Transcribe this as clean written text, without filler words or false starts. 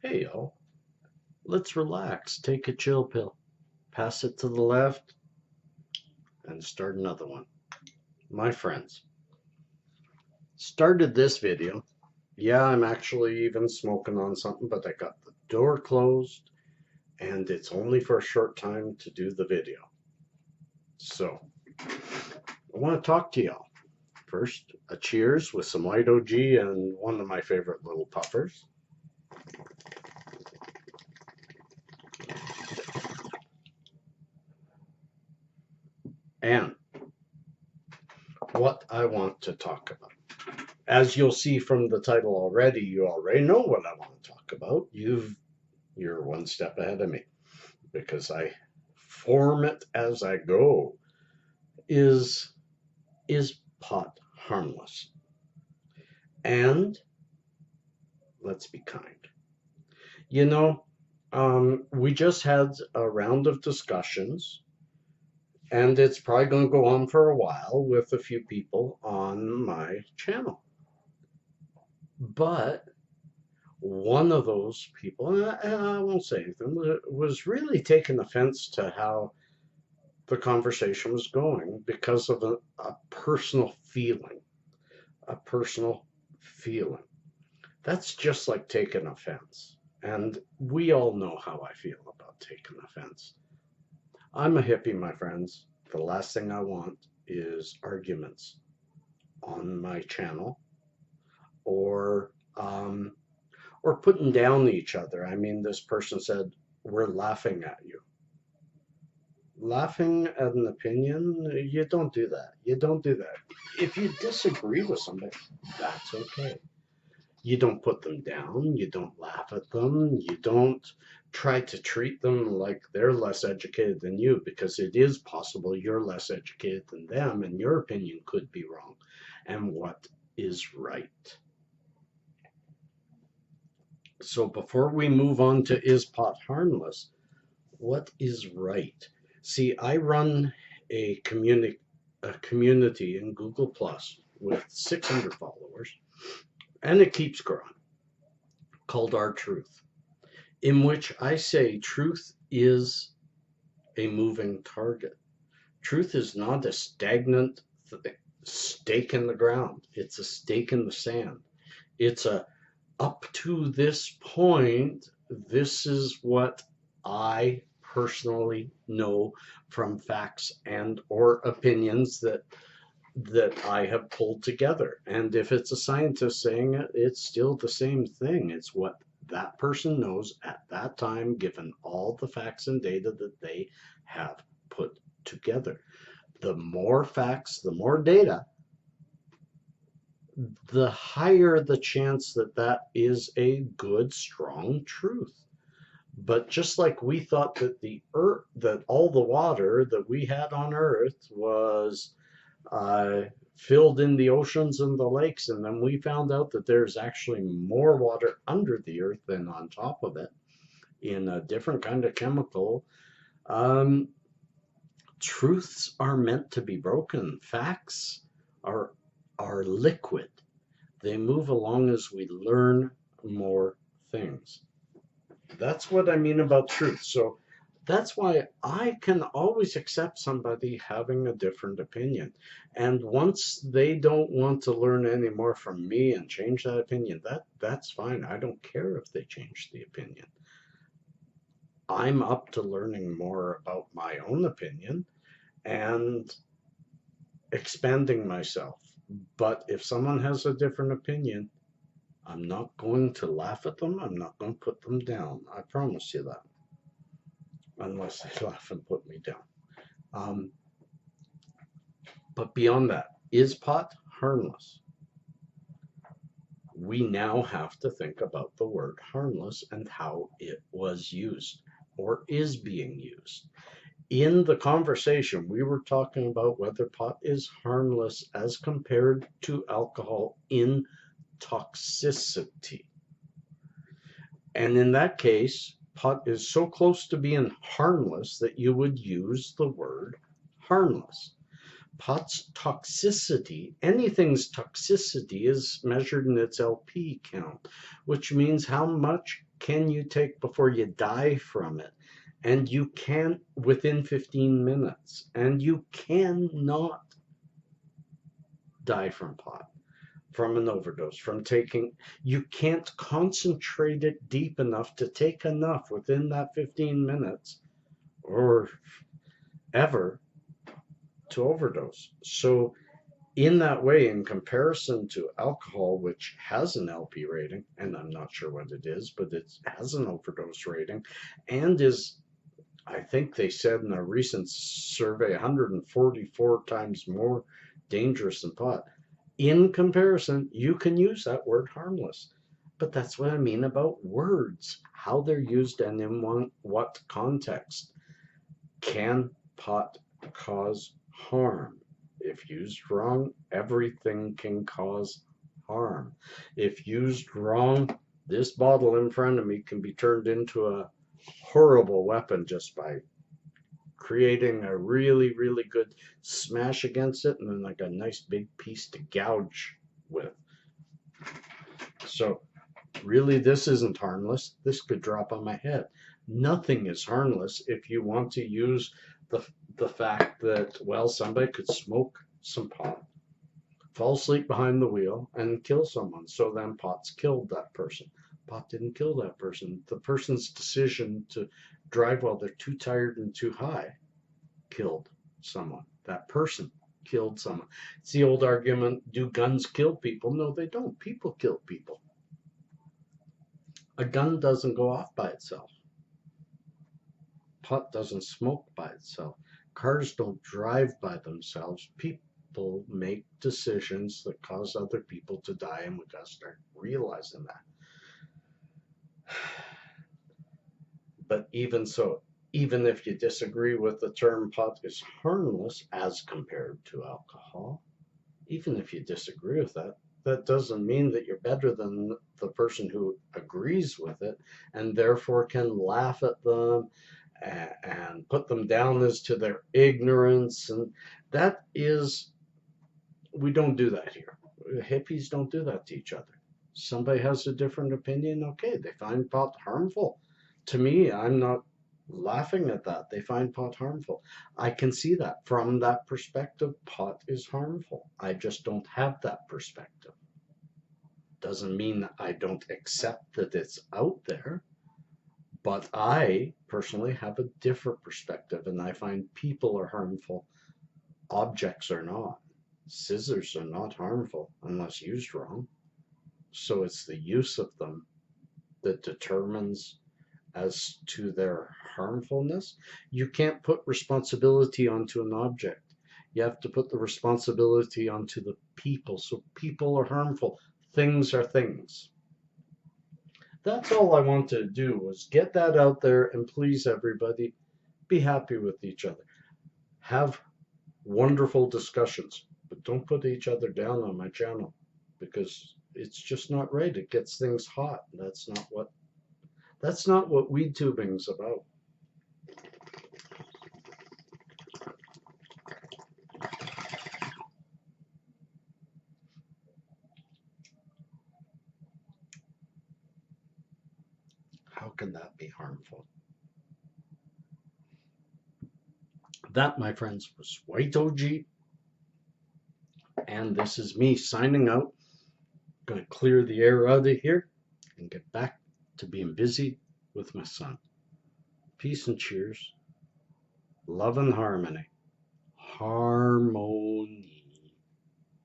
Hey y'all, let's relax, take a chill pill, pass it to the left, and start another one. My friends, started this video. Yeah, I'm actually even smoking on something, but I got the door closed and it's only for a short time to do the video. So, I want to talk to y'all. First, a cheers with some White OG and one of my favorite little puffers. And what I want to talk about. As you'll see from the title already, you already know what I want to talk about. You're one step ahead of me because I form it as I go. Is pot harmless? And let's be kind. You know, we just had a round of discussions, and it's probably going to go on for a while with a few people on my channel. But one of those people, and I won't say anything, was really taking offense to how the conversation was going because of a personal feeling. A personal feeling. That's just like taking offense. And we all know how I feel about taking offense. I'm a hippie, my friends. The last thing I want is arguments on my channel or putting down each other. I mean, this person said, "We're laughing at you." Laughing at an opinion, you don't do that. You don't do that. If you disagree with somebody, that's okay. You don't put them down. You don't laugh at them. You don't try to treat them like they're less educated than you, because it is possible you're less educated than them and your opinion could be wrong. And what is right? So before we move on to is pot harmless, what is right? See, I run a community in Google Plus with 600 followers, and it keeps growing, called Our Truth, in which I say truth is a moving target. Truth is not a stagnant stake in the ground. It's a stake in the sand. It's a up to this point, this is what I personally know from facts and or opinions that I have pulled together. And if it's a scientist saying it, it's still the same thing. It's what that person knows at that time, given all the facts and data that they have put together. The more facts, the more data, the higher the chance that that is a good, strong truth. But just like we thought that the earth, that all the water that we had on Earth was filled in the oceans and the lakes, and then we found out that there's actually more water under the Earth than on top of it in a different kind of chemical. Um, Truths are meant to be broken. Facts are liquid. They move along as we learn more things. That's what I mean about truth. So that's why I can always accept somebody having a different opinion. And once they don't want to learn any more from me and change that opinion, that's fine. I don't care if they change the opinion. I'm up to learning more about my own opinion and expanding myself. But if someone has a different opinion, I'm not going to laugh at them. I'm not going to put them down. I promise you that. Unless they laugh and put me down. But beyond that, is pot harmless? We now have to think about the word harmless and how it was used or is being used. In the conversation, we were talking about whether pot is harmless as compared to alcohol in toxicity. And in that case, pot is so close to being harmless that you would use the word harmless. Pot's toxicity, anything's toxicity, is measured in its LP count, which means how much can you take before you die from it? And you can't within 15 minutes. And you cannot die from pot, from an overdose, from taking, you can't concentrate it deep enough to take enough within that 15 minutes or ever to overdose. So in that way, in comparison to alcohol, which has an LP rating, and I'm not sure what it is, but it has an overdose rating, and is, I think they said in a recent survey, 144 times more dangerous than pot. In comparison, you can use that word harmless. But that's what I mean about words, how they're used and in what context. Can pot cause harm? If used wrong, everything can cause harm. If used wrong, this bottle in front of me can be turned into a horrible weapon just by creating a really, really good smash against it and then like a nice big piece to gouge with. So really, this isn't harmless. This could drop on my head. Nothing is harmless if you want to use the fact that, well, somebody could smoke some pot, fall asleep behind the wheel, and kill someone. So then pot's killed that person. Pot didn't kill that person. The person's decision to drive while they're too tired and too high killed someone. That person killed someone. It's the old argument, do guns kill people? No, they don't. People kill people. A gun doesn't go off by itself. Pot doesn't smoke by itself. Cars don't drive by themselves. People make decisions that cause other people to die, and we gotta start realizing that. But even so, even if you disagree with the term pot is harmless as compared to alcohol, even if you disagree with that, that doesn't mean that you're better than the person who agrees with it and therefore can laugh at them and put them down as to their ignorance. And that is, we don't do that here. Hippies don't do that to each other. Somebody has a different opinion, okay, they find pot harmful. To me, I'm not laughing at that. They find pot harmful. I can see that. From that perspective, pot is harmful. I just don't have that perspective. Doesn't mean that I don't accept that it's out there, but I personally have a different perspective, and I find people are harmful. Objects are not. Scissors are not harmful unless used wrong. So it's the use of them that determines as to their harmfulness. You can't put responsibility onto an object. You have to put the responsibility onto the people. So people are harmful. Things are things. That's all I want to do, was get that out there and please everybody. Be happy with each other. Have wonderful discussions, but don't put each other down on my channel, because it's just not right. It gets things hot. That's not what weed tubing's about. How can that be harmful? That, my friends, was White OG. And this is me signing out. Going to clear the air out of here and get back to being busy with my son. Peace and cheers. Love and harmony. Harmony.